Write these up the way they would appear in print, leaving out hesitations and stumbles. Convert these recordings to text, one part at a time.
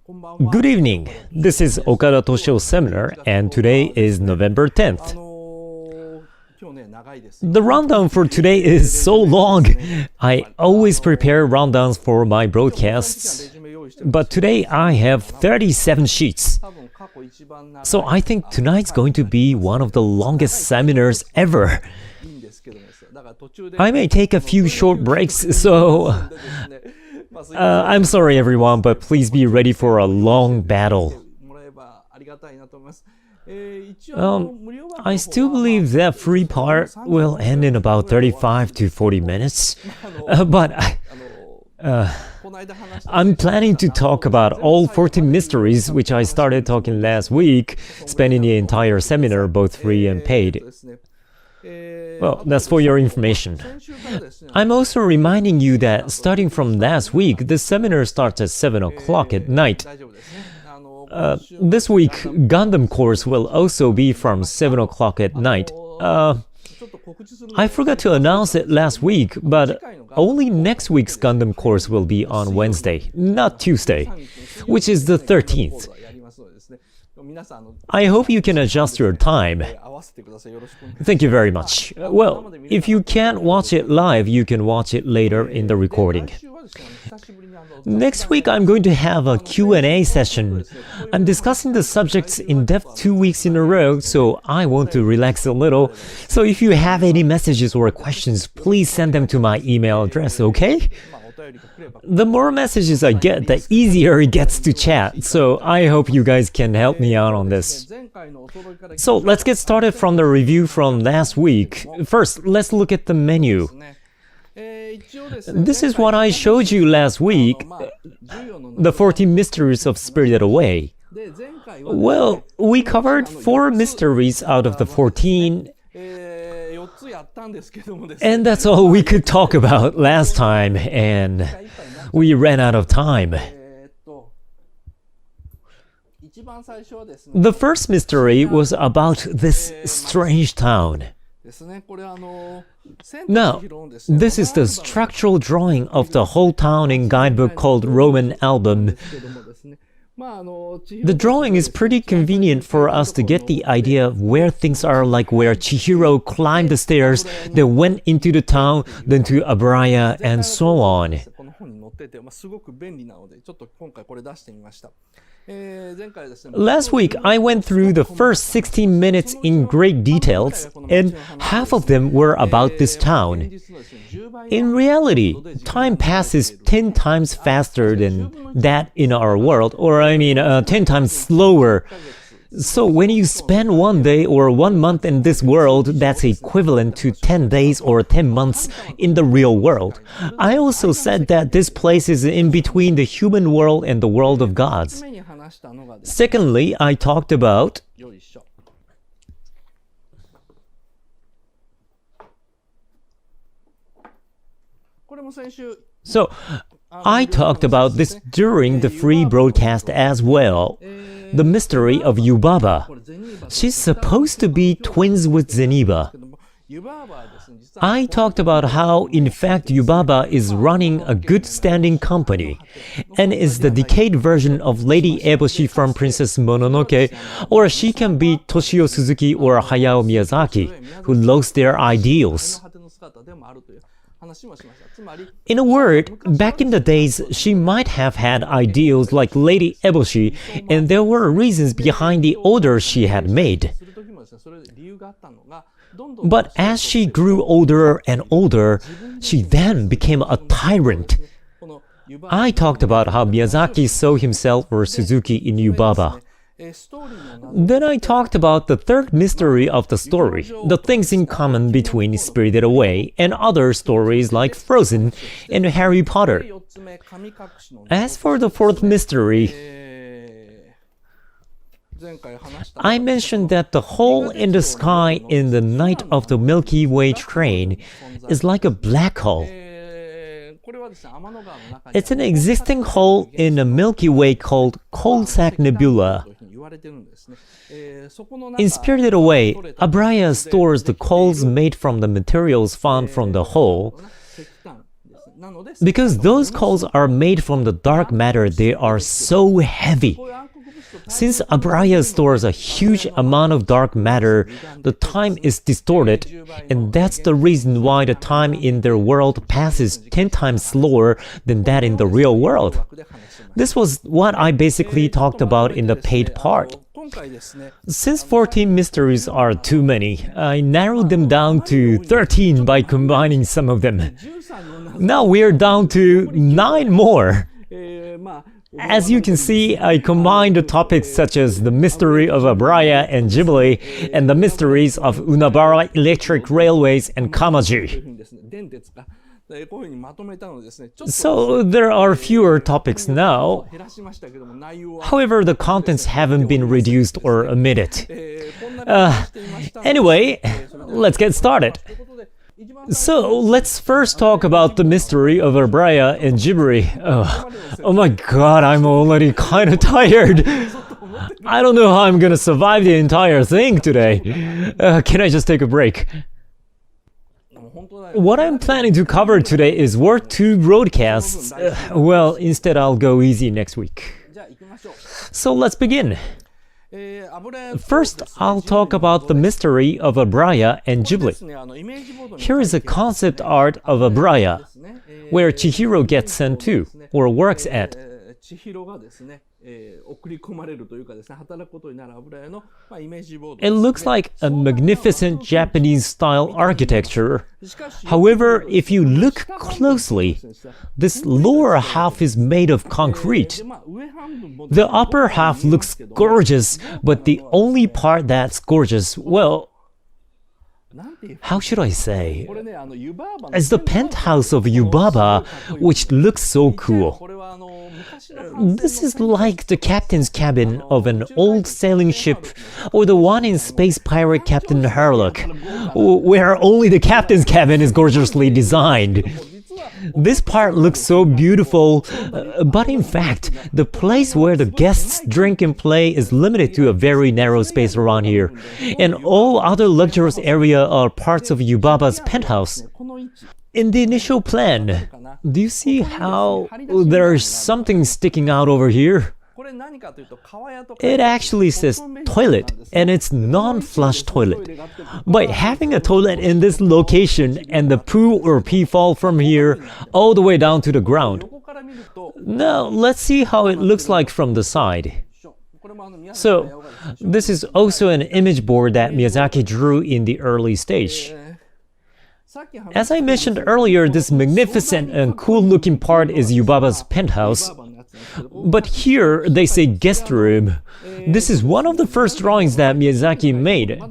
Good evening. This is Okada Toshio seminar, and today is November 10th. The rundown for today is so long. I always prepare rundowns for my broadcasts, but today I have 37 sheets. So I think tonight's going to be one of the longest seminars ever. I may take a few short breaks, so I'm sorry everyone, but please be ready for a long battle. I still believe that free part will end in about 35 to 40 minutes, but I'm planning to talk about all 14 mysteries which I started talking last week, spending the entire seminar both free and paid. Well, that's for your information. I'm also reminding you that starting from last week, the seminar starts at 7 o'clock at night. This week, Gundam course will also be from 7 o'clock at night. I forgot to announce it last week, but only next week's Gundam course will be on Wednesday, not Tuesday, which is the 13th. I hope you can adjust your time. Thank you very much. Well, if you can't watch it live, you can watch it later in the recording. Next week, I'm going to have a Q&A session. I'm discussing the subjects in depth 2 weeks in a row, so I want to relax a little. So if you have any messages or questions, please send them to my email address, okay? The more messages I get, the easier it gets to chat, so I hope you guys can help me out on this. So let's get started from the review from last week. First, let's look at the menu. This is what I showed you last week, the 14 mysteries of Spirited Away. Well, we covered 4 mysteries out of the 14, and that's all we could talk about last time, and we ran out of time. The first mystery was about this strange town. Now, this is the structural drawing of the whole town in guidebook called Roman Album. The drawing is pretty convenient for us to get the idea of where things are, like where Chihiro climbed the stairs, then went into the town, then to Abraya, and so on. Last week, I went through the first 16 minutes in great details, and half of them were about this town. In reality, time passes 10 times faster than that in our world, or 10 times slower. So when you spend 1 day or 1 month in this world, that's equivalent to 10 days or 10 months in the real world. I also said that this place is in between the human world and the world of gods. Secondly, I talked about this during the free broadcast as well. The mystery of Yubaba. She's supposed to be twins with Zeniba. I talked about how, in fact, Yubaba is running a good standing company and is the decayed version of Lady Eboshi from Princess Mononoke, or she can be Toshio Suzuki or Hayao Miyazaki, who lost their ideals. In a word, back in the days, she might have had ideals like Lady Eboshi, and there were reasons behind the order she had made. But as she grew older and older, she then became a tyrant. I talked about how Miyazaki saw himself or Suzuki in Yubaba. Then I talked about the third mystery of the story, the things in common between Spirited Away and other stories like Frozen and Harry Potter. As for the fourth mystery, I mentioned that the hole in the sky in the night of the Milky Way train is like a black hole. It's an existing hole in the Milky Way called Coal-Sack Nebula. In Spirited Away, Abraya stores the coals made from the materials found from the hole. Because those coals are made from the dark matter, they are so heavy. Since Abraya stores a huge amount of dark matter, the time is distorted, and that's the reason why the time in their world passes 10 times slower than that in the real world. This was what I basically talked about in the paid part. Since 14 mysteries are too many, I narrowed them down to 13 by combining some of them. Now we're down to 9 more. As you can see, I combined the topics such as the mystery of Abraya and Ghibli and the mysteries of Unabara Electric Railways and Kamaji. So there are fewer topics now. However, the contents haven't been reduced or omitted. Anyway, let's get started. So let's first talk about the mystery of Abraya and Ghibli. Oh my god, I'm already kind of tired. I don't know how I'm gonna survive the entire thing today. Can I just take a break? What I'm planning to cover today is worth 2 broadcasts. Well, instead I'll go easy next week. So let's begin. First, I'll talk about the mystery of Abraya and Ghibli. Here is a concept art of Abraya, where Chihiro gets sent to, or works at. It looks like a magnificent Japanese-style architecture. However, if you look closely, this lower half is made of concrete. The upper half looks gorgeous, but the only part that's gorgeous, well, how should I say? It's the penthouse of Yubaba, which looks so cool. This is like the captain's cabin of an old sailing ship, or the one in Space Pirate Captain Harlock, where only the captain's cabin is gorgeously designed. This part looks so beautiful, but in fact, the place where the guests drink and play is limited to a very narrow space around here, and all other luxurious areas are parts of Yubaba's penthouse. In the initial plan, do you see how there's something sticking out over here? It actually says toilet, and it's non-flush toilet. By having a toilet in this location and the poo or pee fall from here all the way down to the ground. Now let's see how it looks like from the side. So, this is also an image board that Miyazaki drew in the early stage. As I mentioned earlier, this magnificent and cool-looking part is Yubaba's penthouse. But here, they say guest room. This is one of the first drawings that Miyazaki made.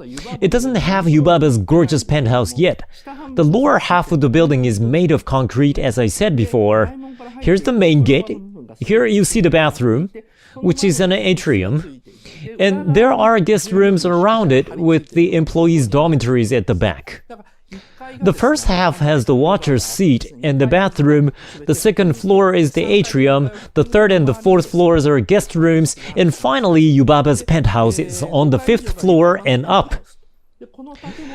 It doesn't have Yubaba's gorgeous penthouse yet. The lower half of the building is made of concrete, as I said before. Here's the main gate. Here you see the bathroom, which is an atrium. And there are guest rooms around it with the employees' dormitories at the back. The first half has the watcher's seat and the bathroom, the second floor is the atrium, the third and the fourth floors are guest rooms, and finally Yubaba's penthouse is on the 5th floor and up.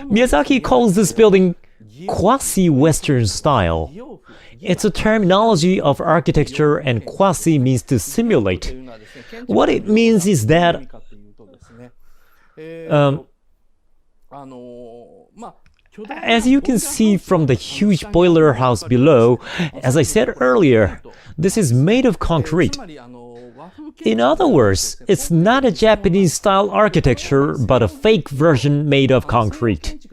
Miyazaki calls this building quasi-Western style. It's a terminology of architecture, and quasi means to simulate. What it means is that as you can see from the huge boiler house below, as I said earlier, this is made of concrete. In other words, it's not a Japanese-style architecture, but a fake version made of concrete.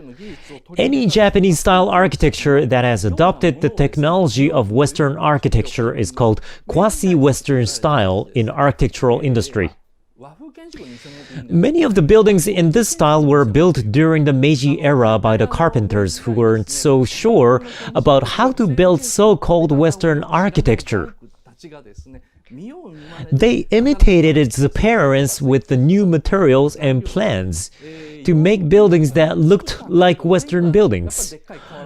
Any Japanese-style architecture that has adopted the technology of Western architecture is called quasi-Western style in architectural industry. Many of the buildings in this style were built during the Meiji era by the carpenters who weren't so sure about how to build so-called Western architecture. They imitated its appearance with the new materials and plans to make buildings that looked like Western buildings,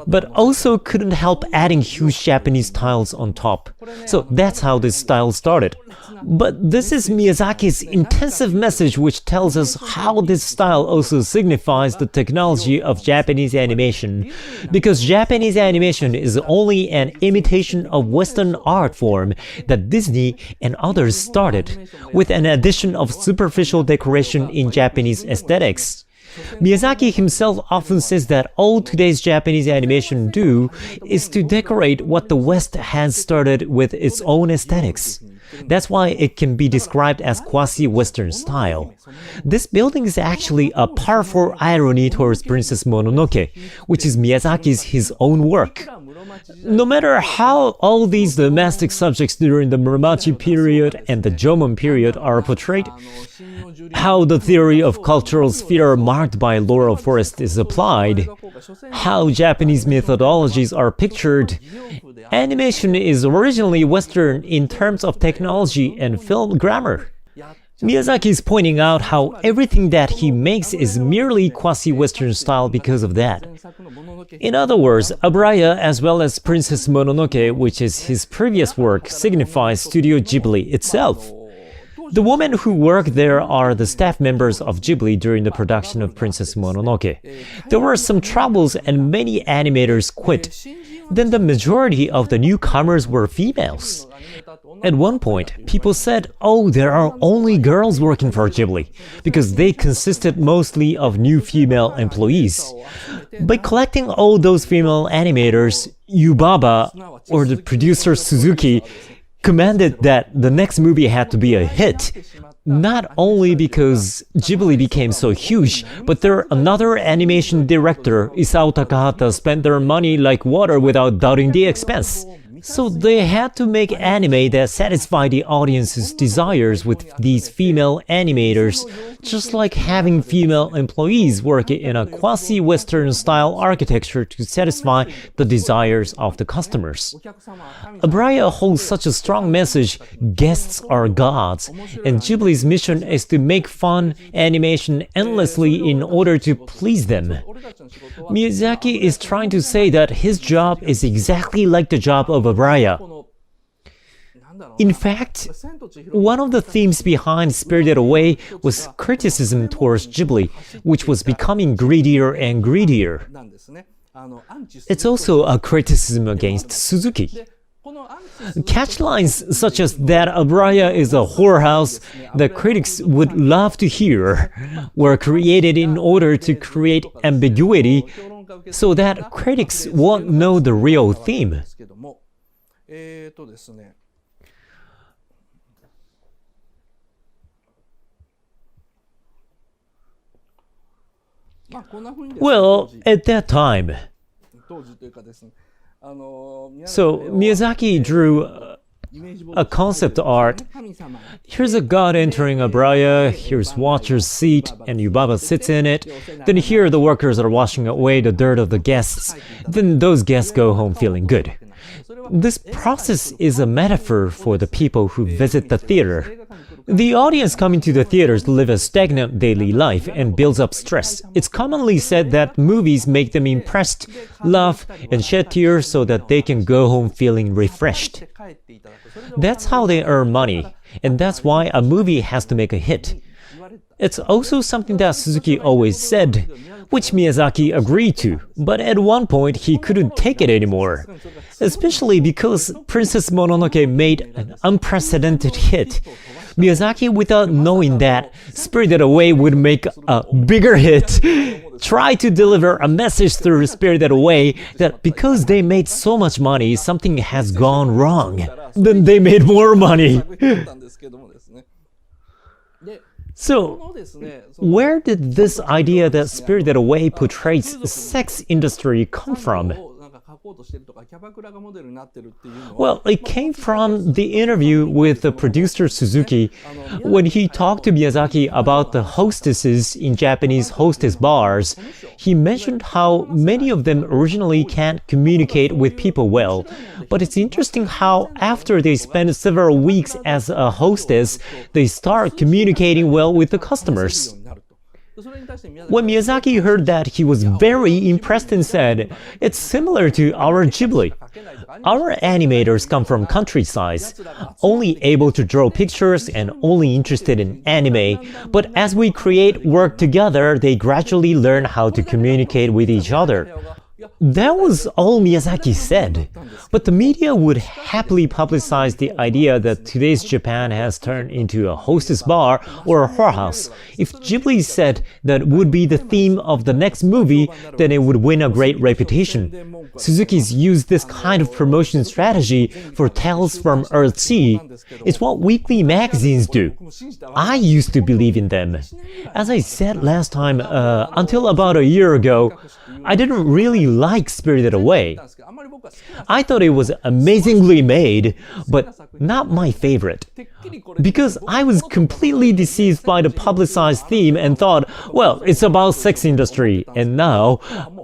but also couldn't help adding huge Japanese tiles on top. So that's how this style started. But this is Miyazaki's intensive message, which tells us how this style also signifies the technology of Japanese animation, because Japanese animation is only an imitation of Western art form that Disney and others started, with an addition of superficial decoration in Japanese aesthetics. Miyazaki himself often says that all today's Japanese animation do is to decorate what the West has started with its own aesthetics. That's why it can be described as quasi-Western style. This building is actually a powerful irony towards Princess Mononoke, which is Miyazaki's his own work. No matter how all these domestic subjects during the Muromachi period and the Jomon period are portrayed, how the theory of cultural sphere marked by laurel forest is applied, how Japanese methodologies are pictured, animation is originally Western in terms of technology and film grammar. Miyazaki is pointing out how everything that he makes is merely quasi-Western style because of that. In other words, Abraya as well as Princess Mononoke, which is his previous work, signifies Studio Ghibli itself. The women who work there are the staff members of Ghibli during the production of Princess Mononoke. There were some troubles and many animators quit. Then the majority of the newcomers were females. At one point, people said, oh, there are only girls working for Ghibli, because they consisted mostly of new female employees. By collecting all those female animators, Yubaba, or the producer Suzuki, commanded that the next movie had to be a hit. Not only because Ghibli became so huge, but their another animation director, Isao Takahata, spent their money like water without doubting the expense. So they had to make anime that satisfy the audience's desires with these female animators, just like having female employees work in a quasi-Western style architecture to satisfy the desires of the customers. Abraya holds such a strong message, guests are gods, and Ghibli's mission is to make fun animation endlessly in order to please them. Miyazaki is trying to say that his job is exactly like the job of Abraya. In fact, one of the themes behind Spirited Away was criticism towards Ghibli, which was becoming greedier and greedier. It's also a criticism against Suzuki. Catchlines such as that Abraya is a whorehouse that critics would love to hear were created in order to create ambiguity so that critics won't know the real theme. Well, at that time, so Miyazaki drew a concept art. Here's a god entering Abraya, here's Watcher's seat, and Yubaba sits in it. Then here the workers are washing away the dirt of the guests. Then those guests go home feeling good. This process is a metaphor for the people who visit the theater. The audience coming to the theaters live a stagnant daily life and builds up stress. It's commonly said that movies make them impressed, laugh, and shed tears so that they can go home feeling refreshed. That's how they earn money, and that's why a movie has to make a hit. It's also something that Suzuki always said, which Miyazaki agreed to, but at one point he couldn't take it anymore. Especially because Princess Mononoke made an unprecedented hit. Miyazaki, without knowing that Spirited Away would make a bigger hit, tried to deliver a message through Spirited Away that because they made so much money, something has gone wrong. Then they made more money. So, where did this idea that Spirited Away portrays the sex industry come from? Well, it came from the interview with the producer Suzuki when he talked to Miyazaki about the hostesses in Japanese hostess bars. He mentioned how many of them originally can't communicate with people well, but it's interesting how after they spend several weeks as a hostess, they start communicating well with the customers. When Miyazaki heard that, he was very impressed and said, "It's similar to our Ghibli. Our animators come from countryside, only able to draw pictures and only interested in anime, but as we create work together, they gradually learn how to communicate with each other." That was all Miyazaki said, but the media would happily publicize the idea that today's Japan has turned into a hostess bar or a whorehouse. If Ghibli said that would be the theme of the next movie, then it would win a great reputation. Suzuki's used this kind of promotion strategy for Tales from Earthsea. It's what weekly magazines do. I used to believe in them. As I said last time, until about a year ago, I didn't really like Spirited Away. I thought it was amazingly made, but not my favorite. Because I was completely deceived by the publicized theme and thought, well, it's about sex industry, and now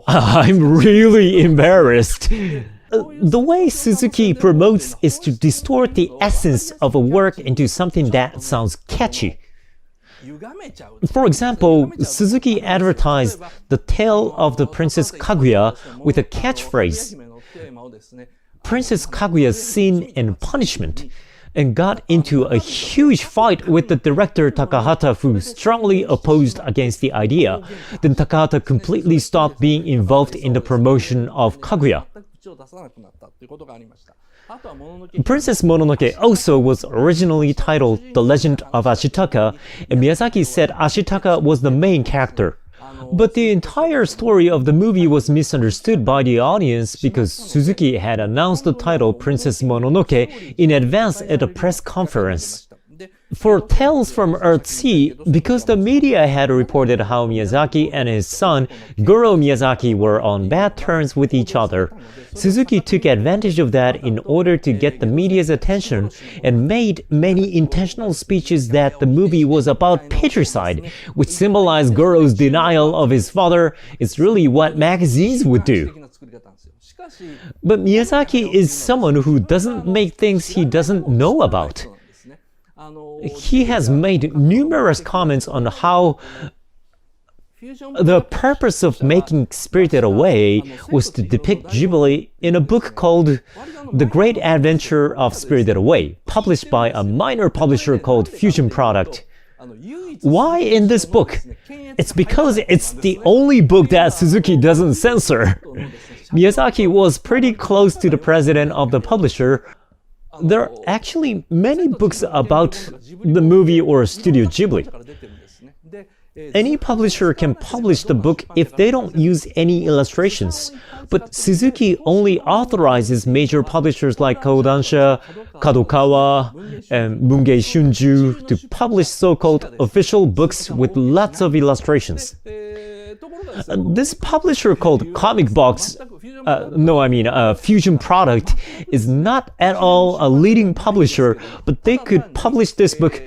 I'm really embarrassed. The way Suzuki promotes is to distort the essence of a work into something that sounds catchy. For example, Suzuki advertised The Tale of the Princess Kaguya with a catchphrase, "Princess Kaguya's Sin and Punishment," and got into a huge fight with the director Takahata, who strongly opposed against the idea. Then Takahata completely stopped being involved in the promotion of Kaguya. Princess Mononoke also was originally titled The Legend of Ashitaka, and Miyazaki said Ashitaka was the main character. But the entire story of the movie was misunderstood by the audience because Suzuki had announced the title Princess Mononoke in advance at a press conference. For Tales from Earthsea, because the media had reported how Miyazaki and his son, Goro Miyazaki, were on bad terms with each other, Suzuki took advantage of that in order to get the media's attention and made many intentional speeches that the movie was about patricide, which symbolized Goro's denial of his father. It's really what magazines would do. But Miyazaki is someone who doesn't make things he doesn't know about. He has made numerous comments on how the purpose of making Spirited Away was to depict Ghibli in a book called The Great Adventure of Spirited Away, published by a minor publisher called Fusion Product. Why in this book? It's because it's the only book that Suzuki doesn't censor. Miyazaki was pretty close to the president of the publisher. There are actually many books about the movie or Studio Ghibli. Any publisher can publish the book if they don't use any illustrations, but Suzuki only authorizes major publishers like Kodansha, Kadokawa, and Bungei Shunju to publish so-called official books with lots of illustrations. This publisher called Comic Box, Fusion Product, is not at all a leading publisher, but they could publish this book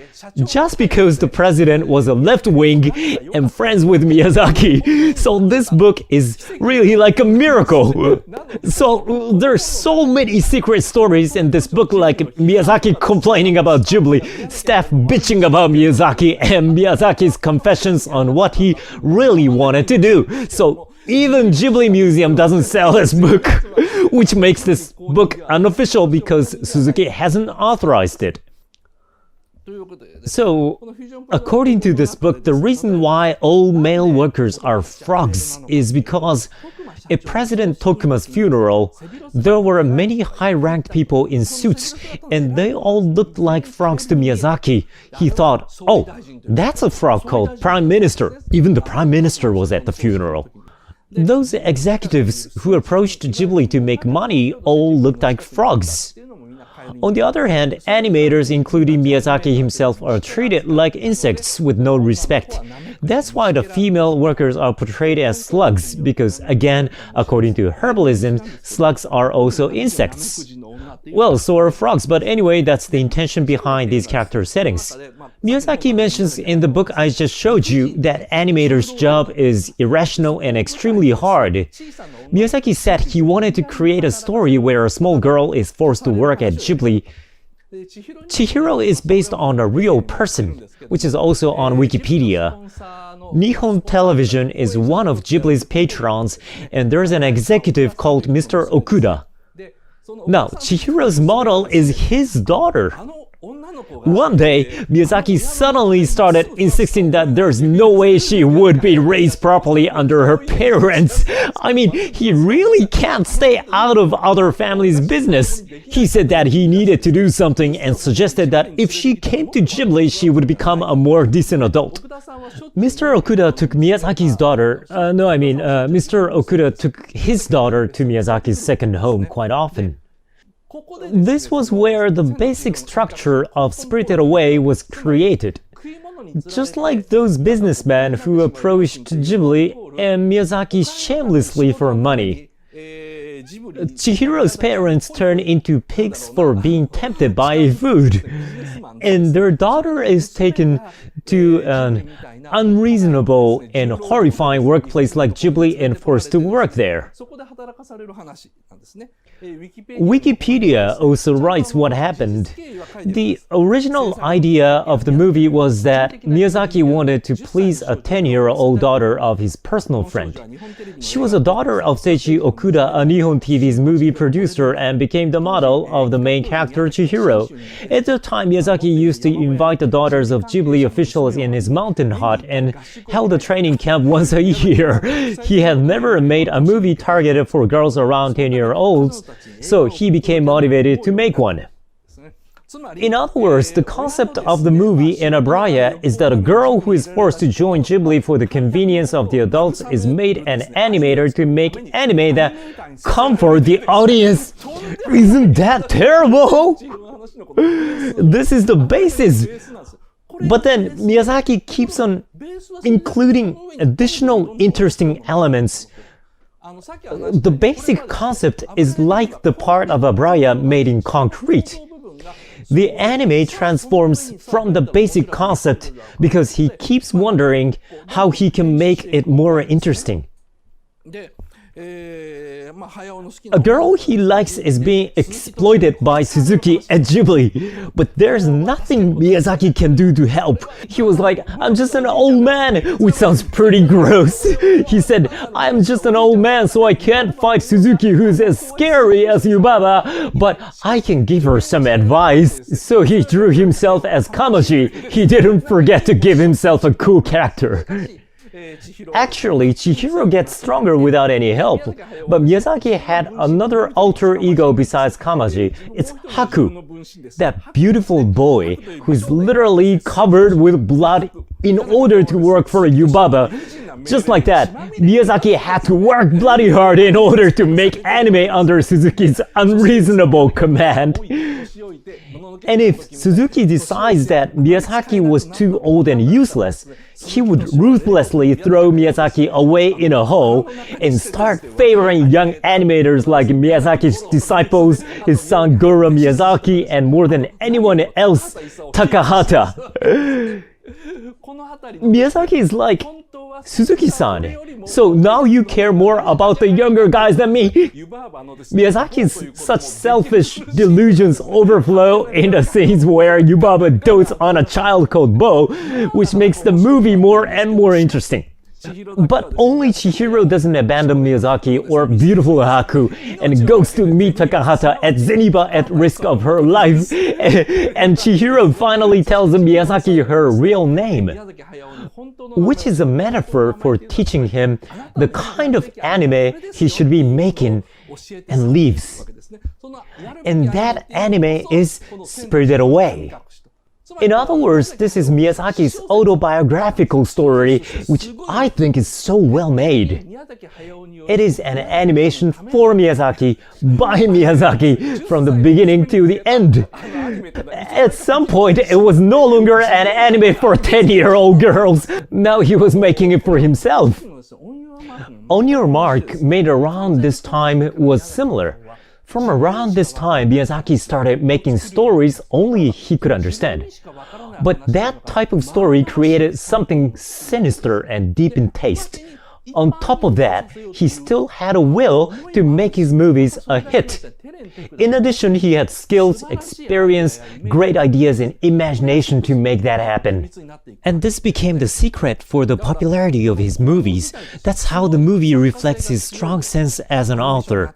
just because the president was a left-wing and friends with Miyazaki. So this book is really like a miracle. So there's so many secret stories in this book, like Miyazaki complaining about Ghibli, staff bitching about Miyazaki, and Miyazaki's confessions on what he really wanted to do. So even Ghibli Museum doesn't sell this book, which makes this book unofficial because Suzuki hasn't authorized it. So, according to this book, the reason why all male workers are frogs is because at President Tokuma's funeral, there were many high-ranked people in suits, and they all looked like frogs to Miyazaki. He thought, oh, that's a frog called Prime Minister. Even the Prime Minister was at the funeral. Those executives who approached Ghibli to make money all looked like frogs. On the other hand, animators, including Miyazaki himself, are treated like insects with no respect. That's why the female workers are portrayed as slugs, because again, according to herbalism, slugs are also insects. Well, so are frogs, but anyway, that's the intention behind these character settings. Miyazaki mentions in the book I just showed you that animator's job is irrational and extremely hard. Miyazaki said he wanted to create a story where a small girl is forced to work at Ghibli. Chihiro is based on a real person, which is also on Wikipedia. Nihon Television is one of Ghibli's patrons, and there's an executive called Mr. Okuda. Now, Chihiro's model is his daughter. One day, Miyazaki suddenly started insisting that there's no way she would be raised properly under her parents. I mean, he really can't stay out of other families' business. He said that he needed to do something and suggested that if she came to Ghibli, she would become a more decent adult. Mr. Okuda took Miyazaki's daughter, Mr. Okuda took his daughter to Miyazaki's second home quite often. This was where the basic structure of Spirited Away was created. Just like those businessmen who approached Ghibli and Miyazaki shamelessly for money. Chihiro's parents turned into pigs for being tempted by food, and their daughter is taken to an unreasonable and horrifying workplace like Ghibli and forced to work there. Wikipedia also writes what happened. The original idea of the movie was that Miyazaki wanted to please a 10-year-old daughter of his personal friend. She was a daughter of Seiichi Okuda, a Nihon TV's movie producer, and became the model of the main character Chihiro. At the time, Miyazaki used to invite the daughters of Ghibli officials in his mountain hut and held a training camp once a year. He had never made a movie targeted for girls around 10-year-olds, so he became motivated to make one. In other words, the concept of the movie in Abraya is that a girl who is forced to join Ghibli for the convenience of the adults is made an animator to make anime that comfort the audience. Isn't that terrible? This is the basis. But then Miyazaki keeps on including additional interesting elements. The basic concept is like the part of Abraya made in concrete. The anime transforms from the basic concept because he keeps wondering how he can make it more interesting. A girl he likes is being exploited by Suzuki at Ghibli, but there's nothing Miyazaki can do to help. He was like, I'm just an old man, which sounds pretty gross. He said, I'm just an old man, so I can't fight Suzuki, who's as scary as Yubaba, but I can give her some advice. So he drew himself as Kamaji. He didn't forget to give himself a cool character. Actually, Chihiro gets stronger without any help, but Miyazaki had another alter ego besides Kamaji. It's Haku, that beautiful boy who's literally covered with blood in order to work for Yubaba. Just like that, Miyazaki had to work bloody hard in order to make anime under Suzuki's unreasonable command. And if Suzuki decides that Miyazaki was too old and useless, he would ruthlessly throw Miyazaki away in a hole and start favoring young animators like Miyazaki's disciples, his son Goro Miyazaki, and more than anyone else, Takahata. Miyazaki is like, Suzuki-san, so now you care more about the younger guys than me? Miyazaki's such selfish delusions overflow in the scenes where Yubaba dotes on a child called Bo, which makes the movie more and more interesting. But only Chihiro doesn't abandon Miyazaki or beautiful Haku and goes to meet Takahata at Zeniba at risk of her life. And Chihiro finally tells Miyazaki her real name, which is a metaphor for teaching him the kind of anime he should be making, and leaves. And that anime is Spirited Away. In other words, this is Miyazaki's autobiographical story, which I think is so well made. It is an animation for Miyazaki, by Miyazaki, from the beginning to the end. At some point, it was no longer an anime for 10-year-old girls. Now he was making it for himself. On Your Mark, made around this time, was similar. From around this time, Miyazaki started making stories only he could understand. But that type of story created something sinister and deep in taste. On top of that, he still had a will to make his movies a hit. In addition, he had skills, experience, great ideas, and imagination to make that happen. And this became the secret for the popularity of his movies. That's how the movie reflects his strong sense as an author.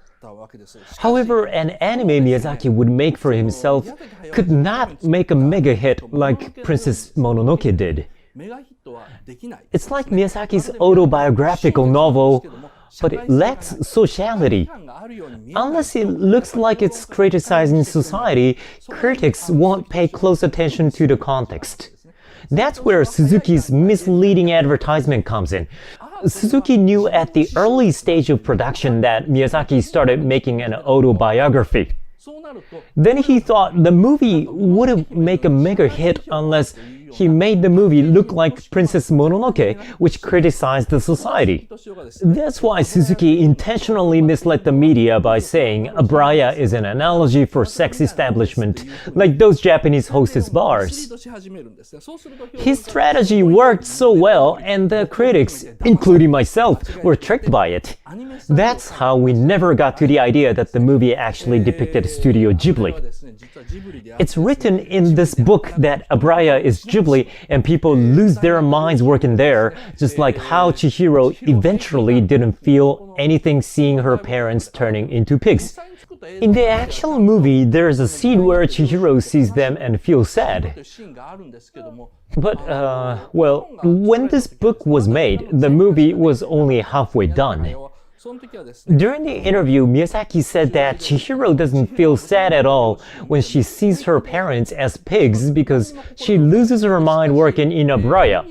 However, an anime Miyazaki would make for himself could not make a mega hit like Princess Mononoke did. It's like Miyazaki's autobiographical novel, but it lacks sociality. Unless it looks like it's criticizing society, critics won't pay close attention to the context. That's where Suzuki's misleading advertisement comes in. Suzuki knew at the early stage of production that Miyazaki started making an autobiography. Then he thought the movie wouldn't make a mega hit unless he made the movie look like Princess Mononoke, which criticized the society. That's why Suzuki intentionally misled the media by saying Abraya is an analogy for sex establishment, like those Japanese hostess bars. His strategy worked so well, and the critics, including myself, were tricked by it. That's how we never got to the idea that the movie actually depicted Studio Ghibli. It's written in this book that Abraya is Ghibli and people lose their minds working there, just like how Chihiro eventually didn't feel anything seeing her parents turning into pigs. In the actual movie, there's a scene where Chihiro sees them and feels sad. But, well, when this book was made, the movie was only halfway done. During the interview, Miyazaki said that Chihiro doesn't feel sad at all when she sees her parents as pigs because she loses her mind working in Abraya.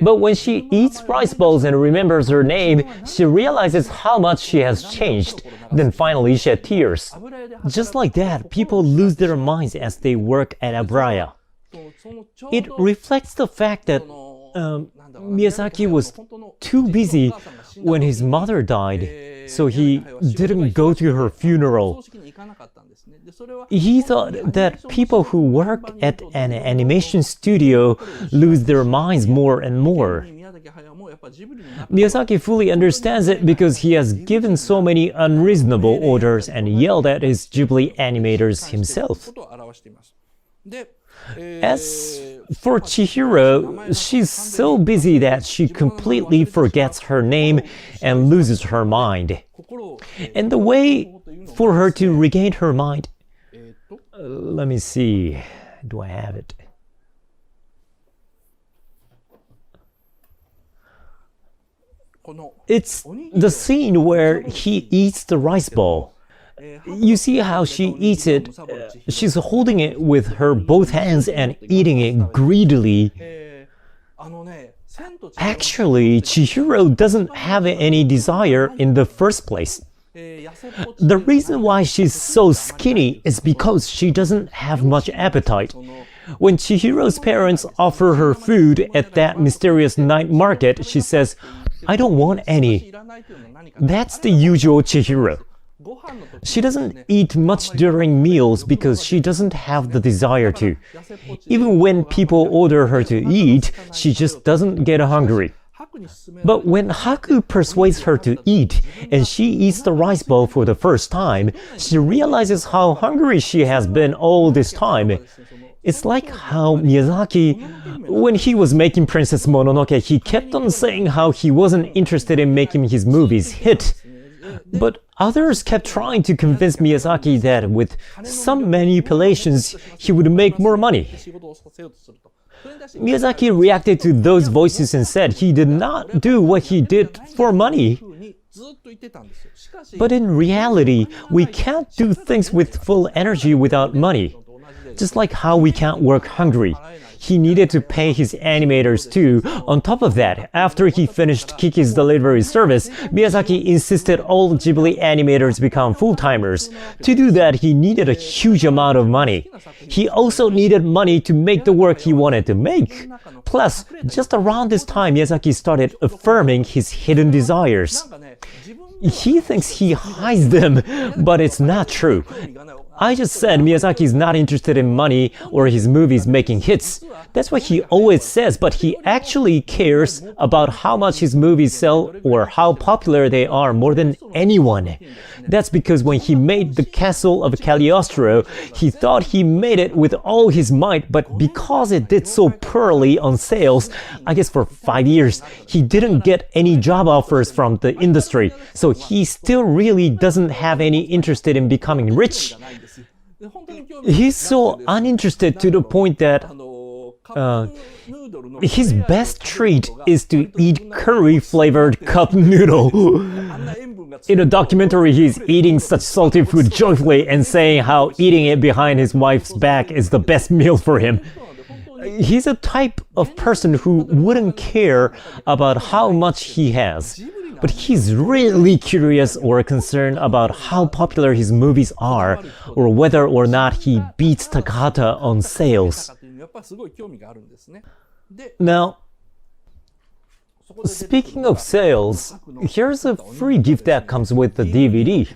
But when she eats rice balls and remembers her name, she realizes how much she has changed, then finally shed tears. Just like that, people lose their minds as they work at Abraya. It reflects the fact that Miyazaki was too busy when his mother died, so he didn't go to her funeral. He thought that people who work at an animation studio lose their minds more and more. Miyazaki fully understands it because he has given so many unreasonable orders and yelled at his Ghibli animators himself. As for Chihiro, she's so busy that she completely forgets her name and loses her mind. And the way for her to regain her mind... let me see. Do I have it? It's the scene where he eats the rice ball. You see how she eats it. She's holding it with her both hands and eating it greedily. Actually, Chihiro doesn't have any desire in the first place. The reason why she's so skinny is because she doesn't have much appetite. When Chihiro's parents offer her food at that mysterious night market, she says, "I don't want any." That's the usual Chihiro. She doesn't eat much during meals because she doesn't have the desire to. Even when people order her to eat, she just doesn't get hungry. But when Haku persuades her to eat, and she eats the rice ball for the first time, she realizes how hungry she has been all this time. It's like how Miyazaki, when he was making Princess Mononoke, he kept on saying how he wasn't interested in making his movies hit. But others kept trying to convince Miyazaki that with some manipulations, he would make more money. Miyazaki reacted to those voices and said he did not do what he did for money. But in reality, we can't do things with full energy without money. Just like how we can't work hungry. He needed to pay his animators too. On top of that, after he finished Kiki's delivery service, Miyazaki insisted all Ghibli animators become full-timers. To do that, he needed a huge amount of money. He also needed money to make the work he wanted to make. Plus, just around this time, Miyazaki started affirming his hidden desires. He thinks he hides them, but it's not true. I just said Miyazaki is not interested in money or his movies making hits. That's what he always says, but he actually cares about how much his movies sell or how popular they are more than anyone. That's because when he made The Castle of Cagliostro, he thought he made it with all his might, but because it did so poorly on sales, I guess for 5 years, he didn't get any job offers from the industry. So he still really doesn't have any interest in becoming rich. He's so uninterested to the point that his best treat is to eat curry-flavored cup noodle. In a documentary, he's eating such salty food joyfully and saying how eating it behind his wife's back is the best meal for him. He's a type of person who wouldn't care about how much he has. But he's really curious or concerned about how popular his movies are, or whether or not he beats Takahata on sales. Now, speaking of sales, here's a free gift that comes with the DVD.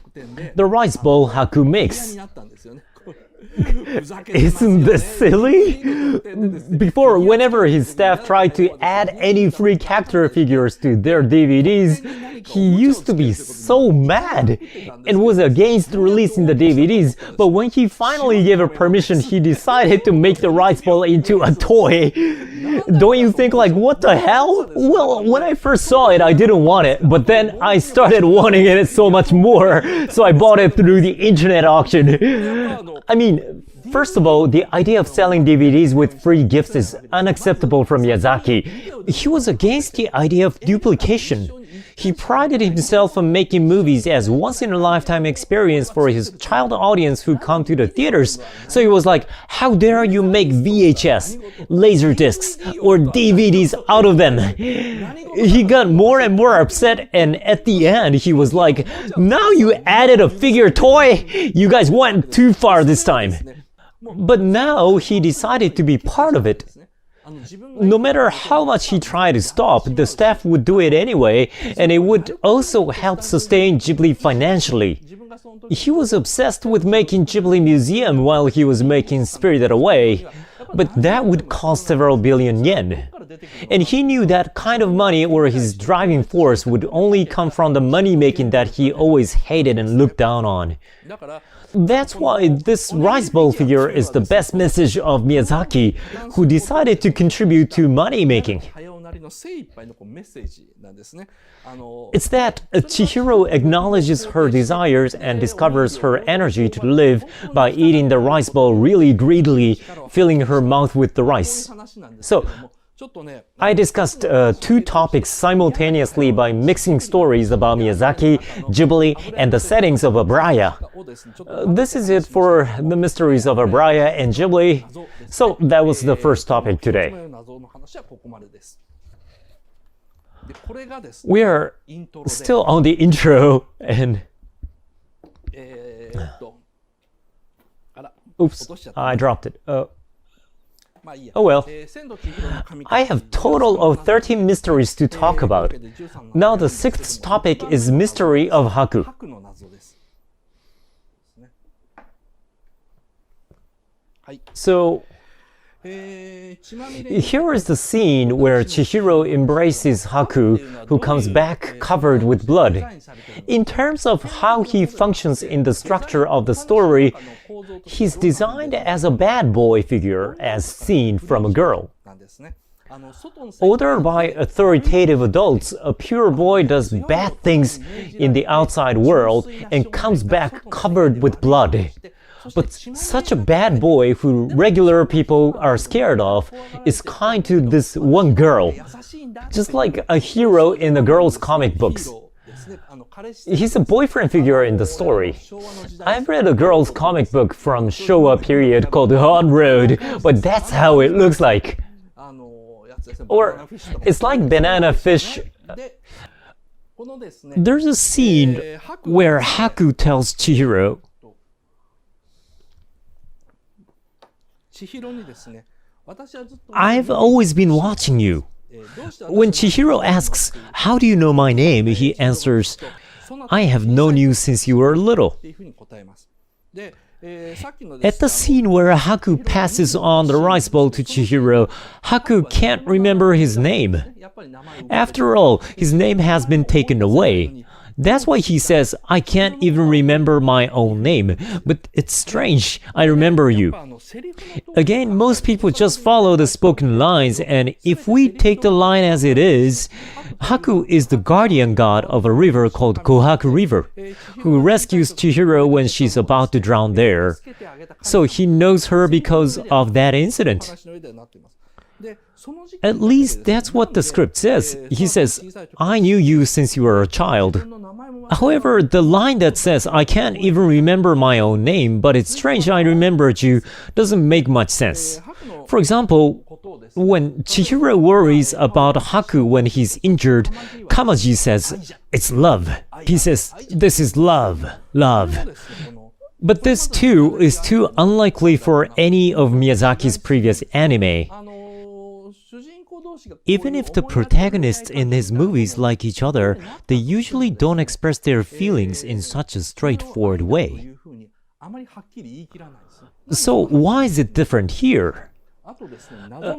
The rice bowl Haku makes. Isn't this silly? Before, whenever his staff tried to add any free character figures to their DVDs, he used to be so mad and was against releasing the DVDs, but when he finally gave a permission, he decided to make the rice bowl into a toy. Don't you think, like, what the hell? Well, when I first saw it, I didn't want it, but then I started wanting it so much more, so I bought it through the internet auction. I mean, first of all, the idea of selling DVDs with free gifts is unacceptable from Miyazaki. He was against the idea of duplication. He prided himself on making movies as once-in-a-lifetime experience for his child audience who come to the theaters. So he was like, how dare you make VHS, Laserdiscs, or DVDs out of them? He got more and more upset, and at the end he was like, now you added a figure toy? You guys went too far this time. But now he decided to be part of it. No matter how much he tried to stop, the staff would do it anyway, and it would also help sustain Ghibli financially. He was obsessed with making Ghibli Museum while he was making Spirited Away, but that would cost several billion yen. And he knew that kind of money or his driving force would only come from the money-making that he always hated and looked down on. That's why this rice bowl figure is the best message of Miyazaki, who decided to contribute to money-making. It's that Chihiro acknowledges her desires and discovers her energy to live by eating the rice bowl really greedily, filling her mouth with the rice. So, I discussed two topics simultaneously by mixing stories about Miyazaki, Ghibli, and the settings of Abraya. This is it for the mysteries of Abraya and Ghibli. So that was the first topic today. We are still on the intro and... Oops, I dropped it. Oh well. I have total of 13 mysteries to talk about. Now the 6th topic is Mystery of Haku. So, here is the scene where Chihiro embraces Haku, who comes back covered with blood. In terms of how he functions in the structure of the story, he's designed as a bad boy figure as seen from a girl. Ordered by authoritative adults, a pure boy does bad things in the outside world and comes back covered with blood. But such a bad boy who regular people are scared of is kind to this one girl, just like a hero in the girls' comic books. He's a boyfriend figure in the story. I've read a girl's comic book from Showa period called Hot Road, but that's how it looks like. Or it's like banana fish. There's a scene where Haku tells Chihiro, "I've always been watching you." When Chihiro asks, "How do you know my name?" he answers, "I have known you since you were little." At the scene where Haku passes on the rice bowl to Chihiro, Haku can't remember his name. After all, his name has been taken away. That's why he says, "I can't even remember my own name, but it's strange, I remember you." Again, most people just follow the spoken lines, and if we take the line as it is, Haku is the guardian god of a river called Kohaku River, who rescues Chihiro when she's about to drown there. So he knows her because of that incident. At least that's what the script says. He says, "I knew you since you were a child." However, the line that says, "I can't even remember my own name, but it's strange I remembered you," doesn't make much sense. For example, when Chihiro worries about Haku when he's injured, Kamaji says, "It's love." He says, "This is love, love." But this too is too unlikely for any of Miyazaki's previous anime. Even if the protagonists in his movies like each other, they usually don't express their feelings in such a straightforward way. So why is it different here?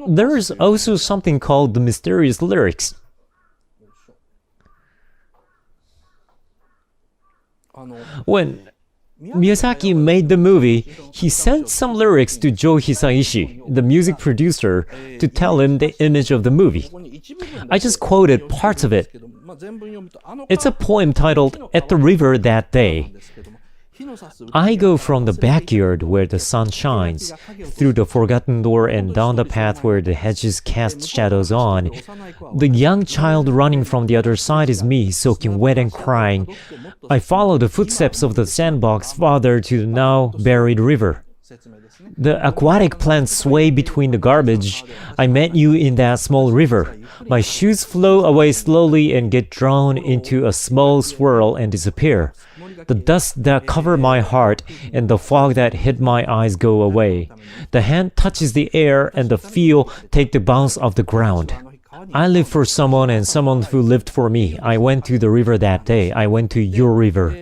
There is also something called the mysterious lyrics. When Miyazaki made the movie, he sent some lyrics to Joe Hisaishi, the music producer, to tell him the image of the movie. I just quoted parts of it. It's a poem titled "At the River That Day." "I go from the backyard where the sun shines, through the forgotten door and down the path where the hedges cast shadows on. The young child running from the other side is me, soaking wet and crying. I follow the footsteps of the sandbox father to the now buried river. The aquatic plants sway between the garbage. I met you in that small river. My shoes flow away slowly and get drawn into a small swirl and disappear. The dust that covered my heart and the fog that hid my eyes go away. The hand touches the air and the feel take the bounce of the ground. I live for someone and someone who lived for me. I went to the river that day. I went to your river."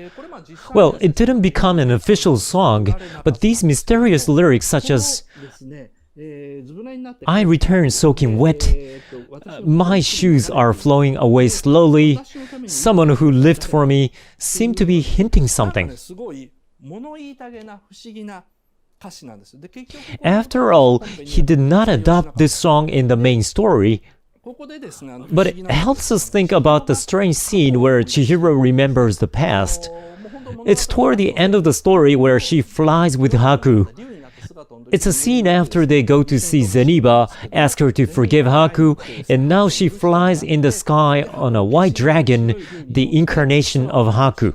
Well, it didn't become an official song, but these mysterious lyrics such as "I return soaking wet," "My shoes are flowing away slowly," "Someone who lived for me," seem to be hinting something. After all, he did not adopt this song in the main story, but it helps us think about the strange scene where Chihiro remembers the past. It's toward the end of the story where she flies with Haku. It's a scene after they go to see Zeniba, ask her to forgive Haku, and now she flies in the sky on a white dragon, the incarnation of Haku.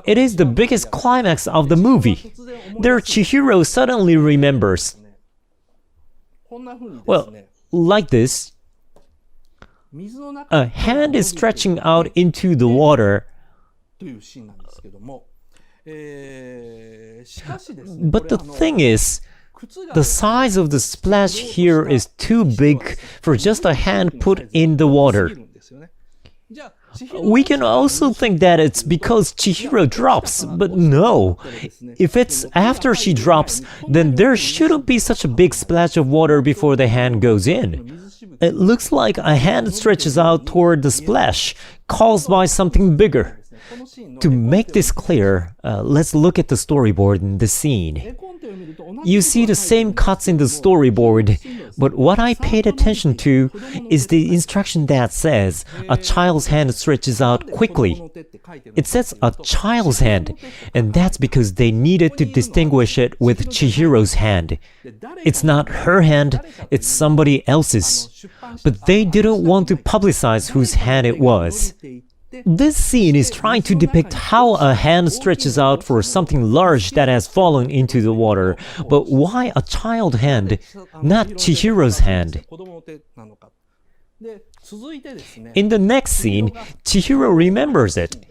It is the biggest climax of the movie. There Chihiro suddenly remembers. Well, like this. A hand is stretching out into the water. But the thing is, the size of the splash here is too big for just a hand put in the water. We can also think that it's because Chihiro drops, but no. If it's after she drops, then there shouldn't be such a big splash of water before the hand goes in. It looks like a hand stretches out toward the splash, caused by something bigger. To make this clear, let's look at the storyboard in the scene. You see the same cuts in the storyboard, but what I paid attention to is the instruction that says a child's hand stretches out quickly. It says a child's hand, and that's because they needed to distinguish it with Chihiro's hand. It's not her hand, it's somebody else's. But they didn't want to publicize whose hand it was. This scene is trying to depict how a hand stretches out for something large that has fallen into the water. But why a child hand, not Chihiro's hand? In the next scene, Chihiro remembers it.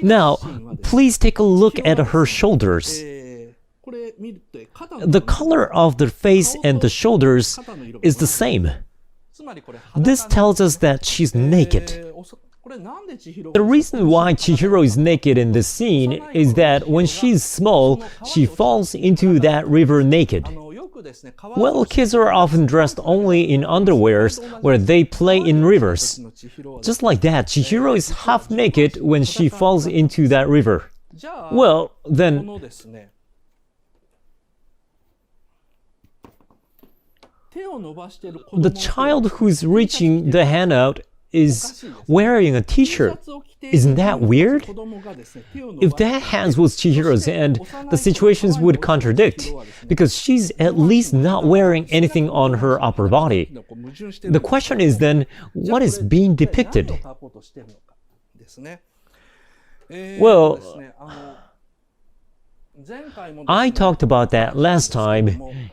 Now, please take a look at her shoulders. The color of the face and the shoulders is the same. This tells us that she's naked. The reason why Chihiro is naked in this scene is that when she's small, she falls into that river naked. Well, kids are often dressed only in underwears where they play in rivers. Just like that, Chihiro is half naked when she falls into that river. Well, then, the child who's reaching the hand out is wearing a t-shirt. Isn't that weird? If that hand was Chihiro's hand, the situations would contradict, because she's at least not wearing anything on her upper body. The question is then, what is being depicted? Well, I talked about that last time.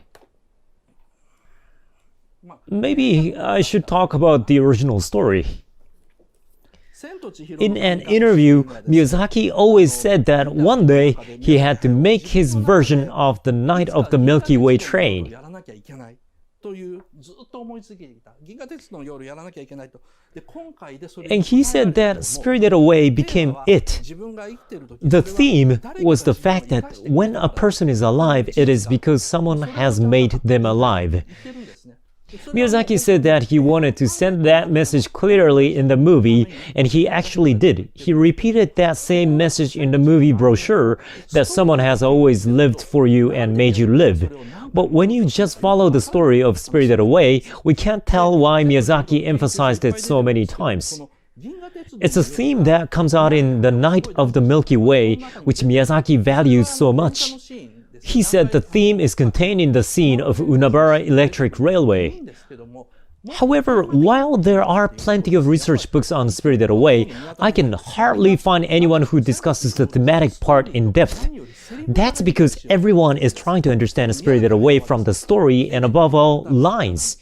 Maybe I should talk about the original story. In an interview, Miyazaki always said that one day he had to make his version of the Night of the Milky Way train. And he said that Spirited Away became it. The theme was the fact that when a person is alive, it is because someone has made them alive. Miyazaki said that he wanted to send that message clearly in the movie, and he actually did. He repeated that same message in the movie brochure, that someone has always lived for you and made you live. But when you just follow the story of Spirited Away, we can't tell why Miyazaki emphasized it so many times. It's a theme that comes out in The Night of the Milky Way, which Miyazaki values so much. He said the theme is contained in the scene of Unabara Electric Railway. However, while there are plenty of research books on Spirited Away, I can hardly find anyone who discusses the thematic part in depth. That's because everyone is trying to understand Spirited Away from the story and, above all, lines.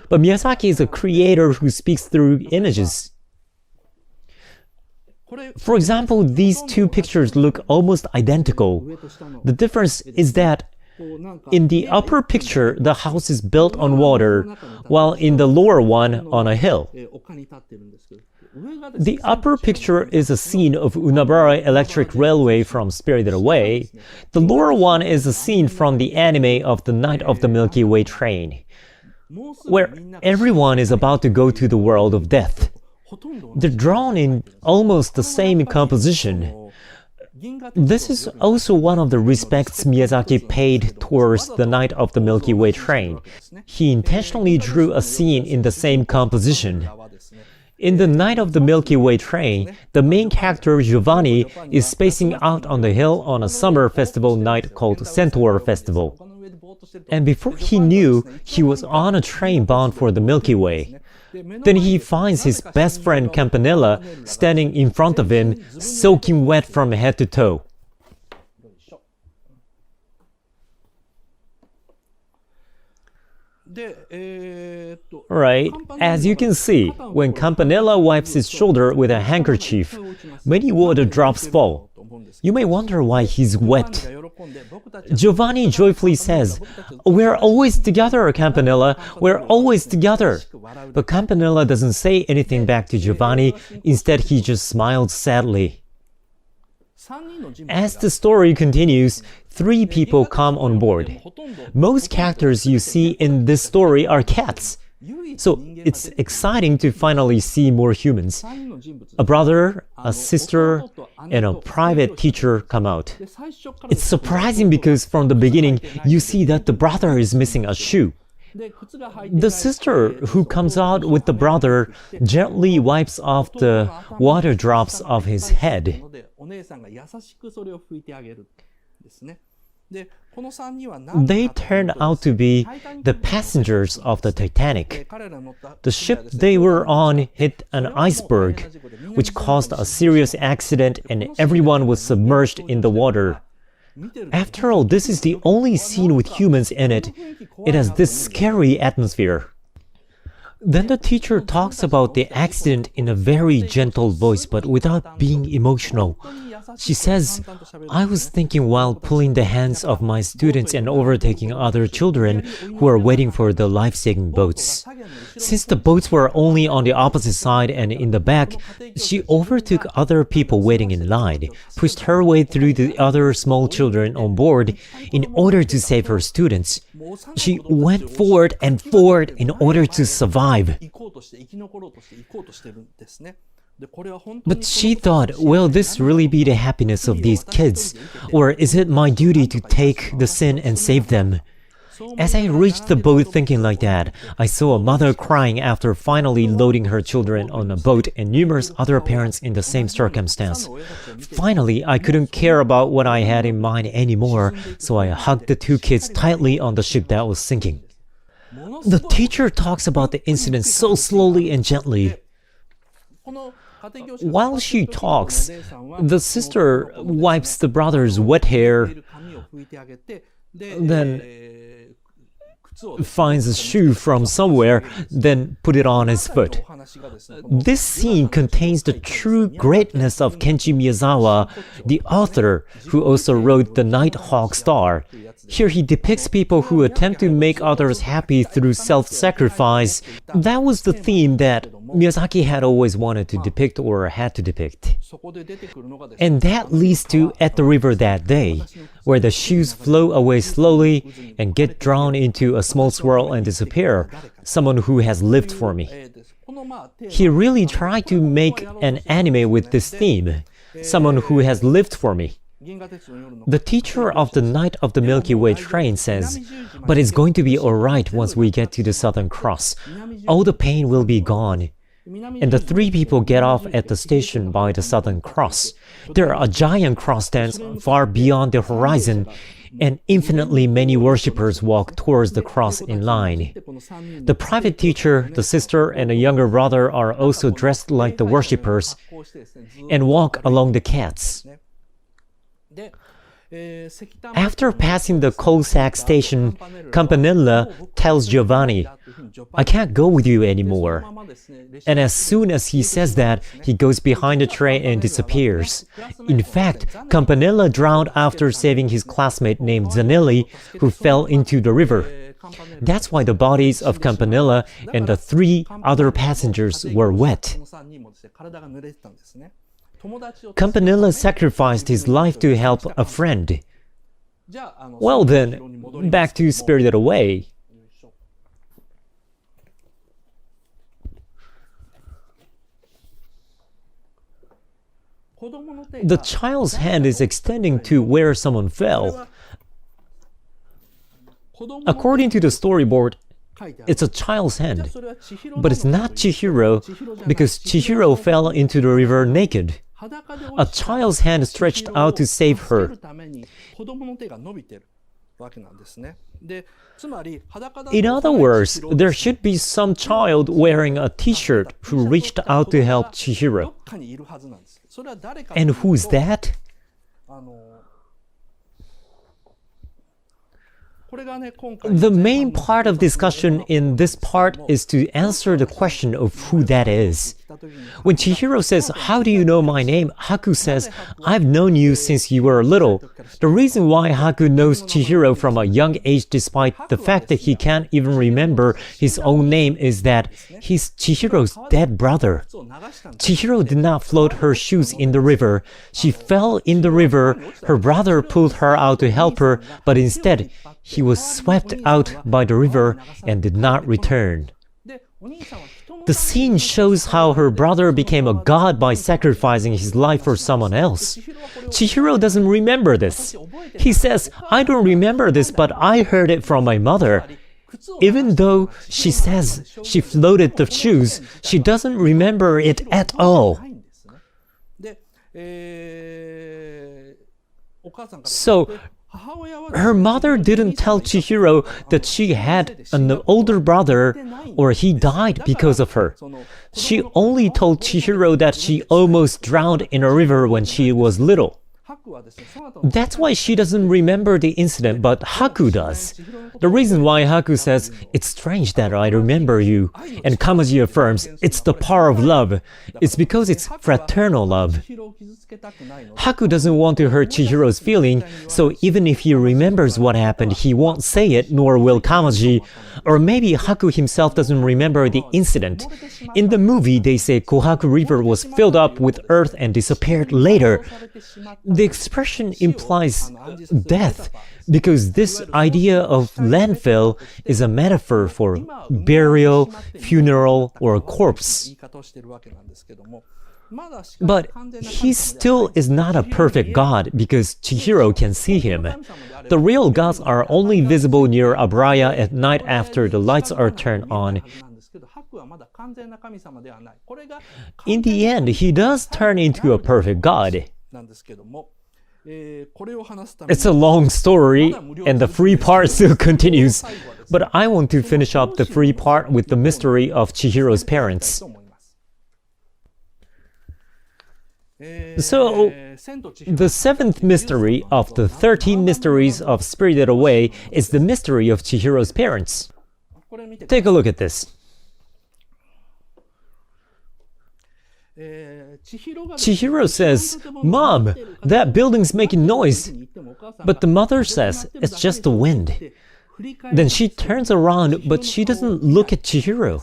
But Miyazaki is a creator who speaks through images. For example, these two pictures look almost identical. The difference is that in the upper picture, the house is built on water, while in the lower one, on a hill. The upper picture is a scene of Unabara Electric Railway from Spirited Away. The lower one is a scene from the anime of The Night of the Milky Way train, where everyone is about to go to the world of death. They're drawn in almost the same composition. This is also one of the respects Miyazaki paid towards The Night of the Milky Way train. He intentionally drew a scene in the same composition. In The Night of the Milky Way train, the main character Giovanni is spacing out on the hill on a summer festival night called Centaur Festival. And before he knew, he was on a train bound for the Milky Way. Then he finds his best friend Campanella standing in front of him, soaking wet from head to toe. Right, as you can see, when Campanella wipes his shoulder with a handkerchief, many water drops fall. You may wonder why he's wet. Giovanni joyfully says, "We're always together, Campanella, we're always together." But Campanella doesn't say anything back to Giovanni, instead he just smiles sadly. As the story continues, 3 people come on board. Most characters you see in this story are cats. So it's exciting to finally see more humans. A brother, a sister, and a private teacher come out. It's surprising because from the beginning, you see that the brother is missing a shoe. The sister who comes out with the brother gently wipes off the water drops of his head. They turned out to be the passengers of the Titanic. The ship they were on hit an iceberg, which caused a serious accident and everyone was submerged in the water. After all, this is the only scene with humans in it. It has this scary atmosphere. Then the teacher talks about the accident in a very gentle voice but without being emotional. She says, "I was thinking while pulling the hands of my students and overtaking other children who are waiting for the life-saving boats. Since the boats were only on the opposite side and in the back, she overtook other people waiting in line, pushed her way through the other small children on board in order to save her students. She went forward and forward in order to survive." But she thought, will this really be the happiness of these kids? Or is it my duty to take the sin and save them? As I reached the boat thinking like that, I saw a mother crying after finally loading her children on a boat and numerous other parents in the same circumstance. Finally, I couldn't care about what I had in mind anymore, so I hugged the two kids tightly on the ship that was sinking. The teacher talks about the incident so slowly and gently. While she talks, the sister wipes the brother's wet hair, then finds a shoe from somewhere, then put it on his foot. This scene contains the true greatness of Kenji Miyazawa, the author who also wrote The Nighthawk Star. Here he depicts people who attempt to make others happy through self-sacrifice. That was the theme that Miyazaki had always wanted to depict or had to depict. And that leads to At the River That Day, where the shoes flow away slowly and get drawn into a small swirl and disappear, someone who has lived for me. He really tried to make an anime with this theme, someone who has lived for me. The teacher of the Night of the Milky Way train says, "But it's going to be alright once we get to the Southern Cross. All the pain will be gone." And the three people get off at the station by the Southern Cross. There are giant cross stands far beyond the horizon, and infinitely many worshippers walk towards the cross in line. The private teacher, the sister, and a younger brother are also dressed like the worshippers and walk along the cats. After passing the Cossack station, Campanella tells Giovanni, "I can't go with you anymore." And as soon as he says that, he goes behind the train and disappears. In fact, Campanella drowned after saving his classmate named Zanelli, who fell into the river. That's why the bodies of Campanella and the three other passengers were wet. Campanella sacrificed his life to help a friend. Well then, back to Spirited Away. The child's hand is extending to where someone fell. According to the storyboard, it's a child's hand, but it's not Chihiro because Chihiro fell into the river naked. A child's hand stretched out to save her. In other words, there should be some child wearing a t-shirt who reached out to help Chihiro. And who's that? The main part of discussion in this part is to answer the question of who that is. When Chihiro says, "How do you know my name?" Haku says, "I've known you since you were little." The reason why Haku knows Chihiro from a young age despite the fact that he can't even remember his own name is that he's Chihiro's dead brother. Chihiro did not float her shoes in the river. She fell in the river. Her brother pulled her out to help her, but instead, he was swept out by the river and did not return. The scene shows how her brother became a god by sacrificing his life for someone else. Chihiro doesn't remember this. He says, "I don't remember this, but I heard it from my mother." Even though she says she floated the shoes, she doesn't remember it at all. So, Her mother didn't tell Chihiro that she had an older brother or he died because of her. She only told Chihiro that she almost drowned in a river when she was little. That's why she doesn't remember the incident, but Haku does. The reason why Haku says, "It's strange that I remember you," and Kamaji affirms, "It's the power of love," is because it's fraternal love. Haku doesn't want to hurt Chihiro's feeling, so even if he remembers what happened, he won't say it, nor will Kamaji. Or maybe Haku himself doesn't remember the incident. In the movie, they say Kohaku River was filled up with earth and disappeared later. The expression implies death, because this idea of landfill is a metaphor for burial, funeral, or a corpse. But he still is not a perfect god because Chihiro can see him. The real gods are only visible near Abraya at night after the lights are turned on. In the end, he does turn into a perfect god. It's a long story, and the free part still continues, but I want to finish up the free part with the mystery of Chihiro's parents. So, the seventh mystery of the 13 mysteries of Spirited Away is the mystery of Chihiro's parents. Take a look at this. Chihiro says, "Mom, that building's making noise." But the mother says, "It's just the wind." Then she turns around, but she doesn't look at Chihiro.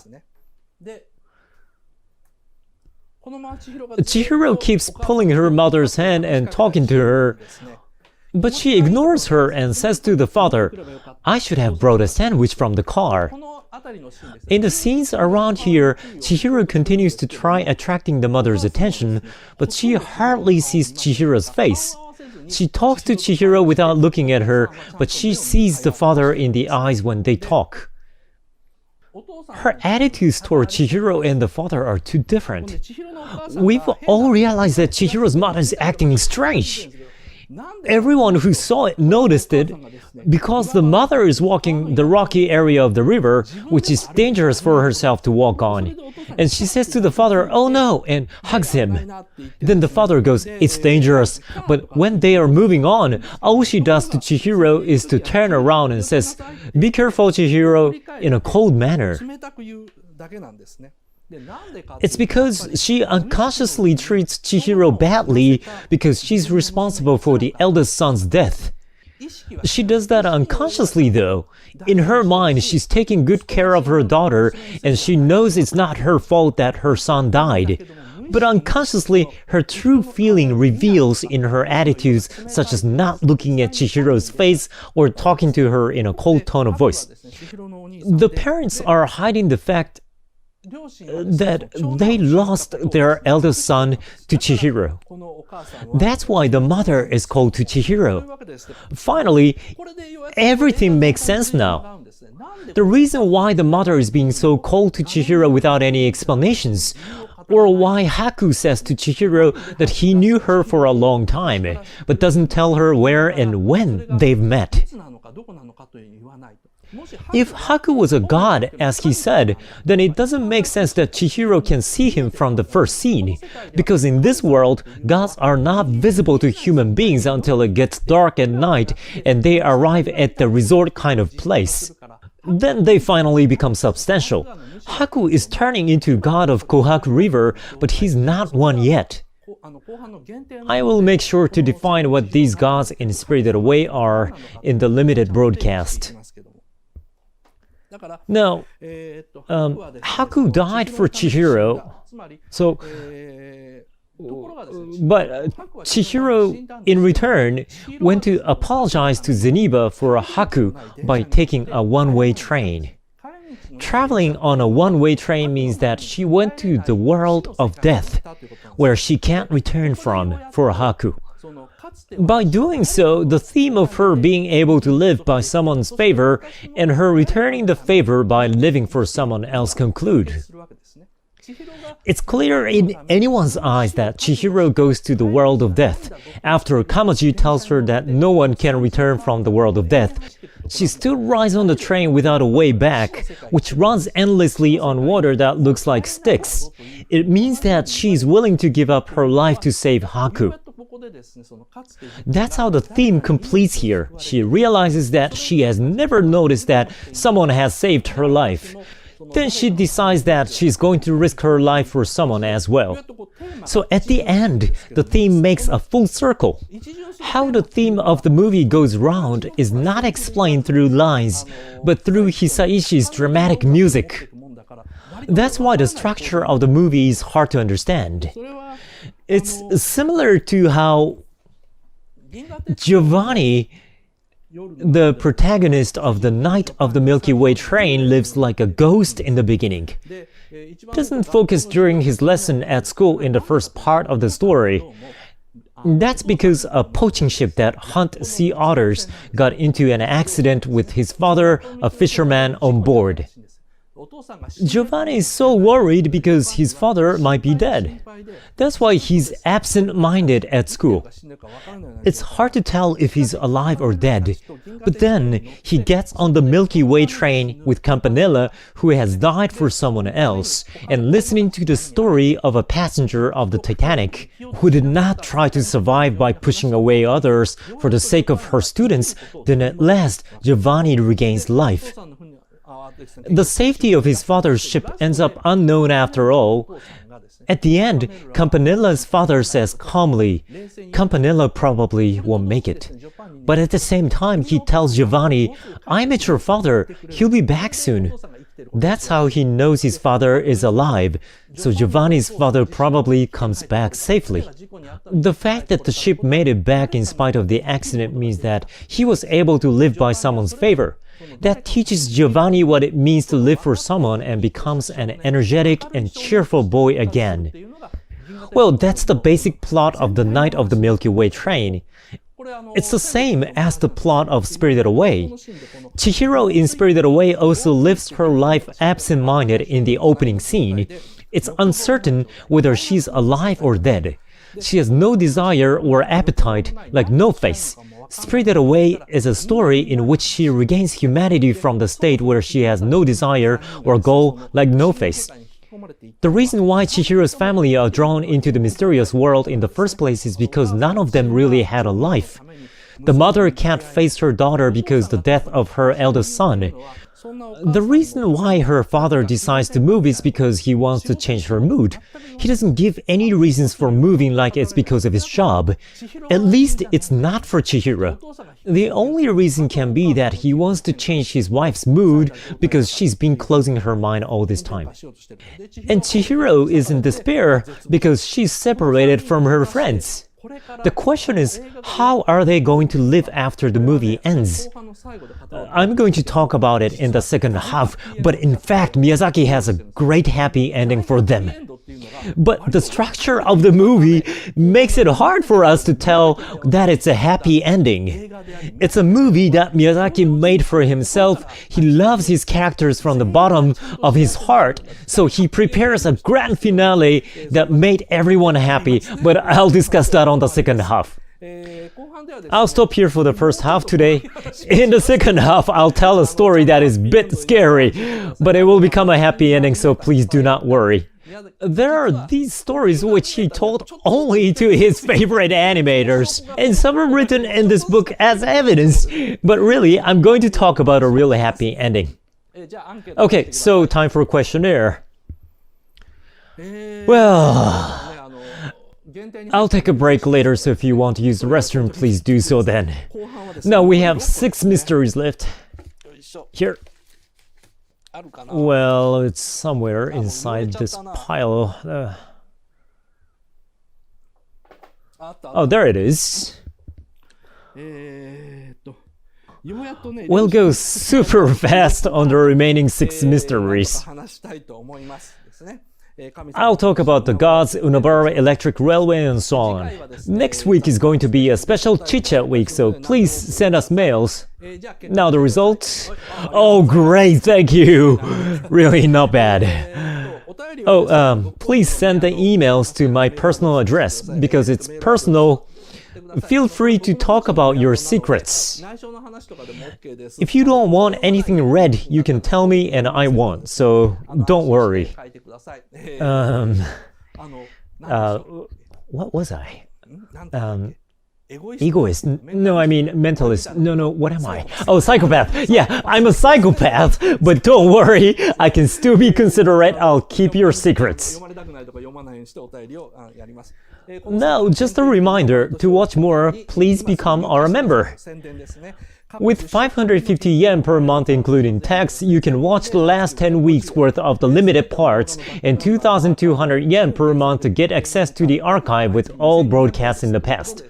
Chihiro keeps pulling her mother's hand and talking to her, but she ignores her and says to the father, "I should have brought a sandwich from the car." In the scenes around here, Chihiro continues to try attracting the mother's attention, but she hardly sees Chihiro's face. She talks to Chihiro without looking at her, but she sees the father in the eyes when they talk. Her attitudes toward Chihiro and the father are too different. We've all realized that Chihiro's mother is acting strange. Everyone who saw it noticed it because the mother is walking the rocky area of the river, which is dangerous for herself to walk on. And she says to the father, "Oh no," and hugs him. Then the father goes, "It's dangerous." But when they are moving on, all she does to Chihiro is to turn around and says, "Be careful, Chihiro," in a cold manner. It's because she unconsciously treats Chihiro badly because she's responsible for the eldest son's death. She does that unconsciously though. In her mind, she's taking good care of her daughter and she knows it's not her fault that her son died. But unconsciously, her true feeling reveals in her attitudes, such as not looking at Chihiro's face or talking to her in a cold tone of voice. The parents are hiding the fact that they lost their eldest son to Chihiro. That's why the mother is cold to Chihiro. Finally, everything makes sense now. The reason why the mother is being so cold to Chihiro without any explanations, or why Haku says to Chihiro that he knew her for a long time, but doesn't tell her where and when they've met. If Haku was a god, as he said, then it doesn't make sense that Chihiro can see him from the first scene, because in this world, gods are not visible to human beings until it gets dark at night and they arrive at the resort kind of place. Then they finally become substantial. Haku is turning into god of Kohaku River, but he's not one yet. I will make sure to define what these gods in Spirited Away are in the limited broadcast. Now, Haku died for Chihiro, but Chihiro, in return, went to apologize to Zeniba for Haku by taking a one-way train. Traveling on a one-way train means that she went to the world of death, where she can't return from for Haku. By doing so, the theme of her being able to live by someone's favor and her returning the favor by living for someone else conclude. It's clear in anyone's eyes that Chihiro goes to the world of death. After Kamaji tells her that no one can return from the world of death, she still rides on the train without a way back, which runs endlessly on water that looks like sticks. It means that she's willing to give up her life to save Haku. That's how the theme completes here. She realizes that she has never noticed that someone has saved her life. Then she decides that she's going to risk her life for someone as well. So at the end, the theme makes a full circle. How the theme of the movie goes round is not explained through lines, but through Hisaishi's dramatic music. That's why the structure of the movie is hard to understand. It's similar to how Giovanni, the protagonist of the Night of the Milky Way train, lives like a ghost in the beginning. Doesn't focus during his lesson at school in the first part of the story. That's because a poaching ship that hunt sea otters got into an accident with his father, a fisherman, on board. Giovanni is so worried because his father might be dead. That's why he's absent-minded at school. It's hard to tell if he's alive or dead. But then he gets on the Milky Way train with Campanella, who has died for someone else, and listening to the story of a passenger of the Titanic who did not try to survive by pushing away others for the sake of her students, then at last Giovanni regains life. The safety of his father's ship ends up unknown after all. At the end, Campanella's father says calmly, Campanella probably won't make it. But at the same time, he tells Giovanni, I met your father, he'll be back soon. That's how he knows his father is alive, so Giovanni's father probably comes back safely. The fact that the ship made it back in spite of the accident means that he was able to live by someone's favor. That teaches Giovanni what it means to live for someone and becomes an energetic and cheerful boy again. Well, that's the basic plot of the Night of the Milky Way train. It's the same as the plot of Spirited Away. Chihiro in Spirited Away also lives her life absent-minded in the opening scene. It's uncertain whether she's alive or dead. She has no desire or appetite, like No Face. Spirited Away is a story in which she regains humanity from the state where she has no desire or goal, like No Face. The reason why Chihiro's family are drawn into the mysterious world in the first place is because none of them really had a life. The mother can't face her daughter because of the death of her eldest son. The reason why her father decides to move is because he wants to change her mood. He doesn't give any reasons for moving like it's because of his job. At least it's not for Chihiro. The only reason can be that he wants to change his wife's mood because she's been closing her mind all this time. And Chihiro is in despair because she's separated from her friends. The question is, how are they going to live after the movie ends? I'm going to talk about it in the second half, but in fact, Miyazaki has a great happy ending for them. But the structure of the movie makes it hard for us to tell that it's a happy ending. It's a movie that Miyazaki made for himself. He loves his characters from the bottom of his heart, so he prepares a grand finale that made everyone happy, but I'll discuss that on the second half. I'll stop here for the first half today. In the second half, I'll tell a story that is a bit scary, but it will become a happy ending, so please do not worry. There are these stories which he told only to his favorite animators, and some are written in this book as evidence, but really, I'm going to talk about a really happy ending. Okay, so time for a questionnaire. Well, I'll take a break later, so if you want to use the restroom, please do so then. Now we have 6 mysteries left. Here. Well, it's somewhere inside this pile. Oh, there it is. We'll go super fast on the remaining 6 mysteries. I'll talk about the gods, Unabara Electric Railway, and so on. Next week is going to be a special chit-chat week, so please send us mails. Now the results? Oh great, thank you! Really not bad. Please send the emails to my personal address because it's personal. Feel free to talk about your secrets. If you don't want anything read, you can tell me and I won't, so don't worry. What was I? Egoist? No, I mean mentalist. No, what am I? Oh, psychopath. Yeah, I'm a psychopath, but don't worry, I can still be considerate. I'll keep your secrets. Now, just a reminder, to watch more, please become our member. With 550 yen per month including tax, you can watch the last 10 weeks worth of the limited parts and 2,200 yen per month to get access to the archive with all broadcasts in the past.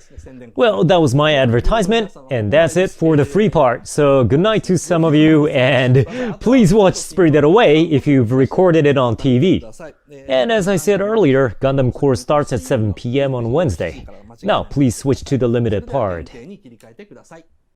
Well, that was my advertisement, and that's it for the free part. So good night to some of you, and please watch Spirited Away if you've recorded it on TV. And as I said earlier, Gundam Course starts at 7 p.m. on Wednesday. Now, please switch to the limited part.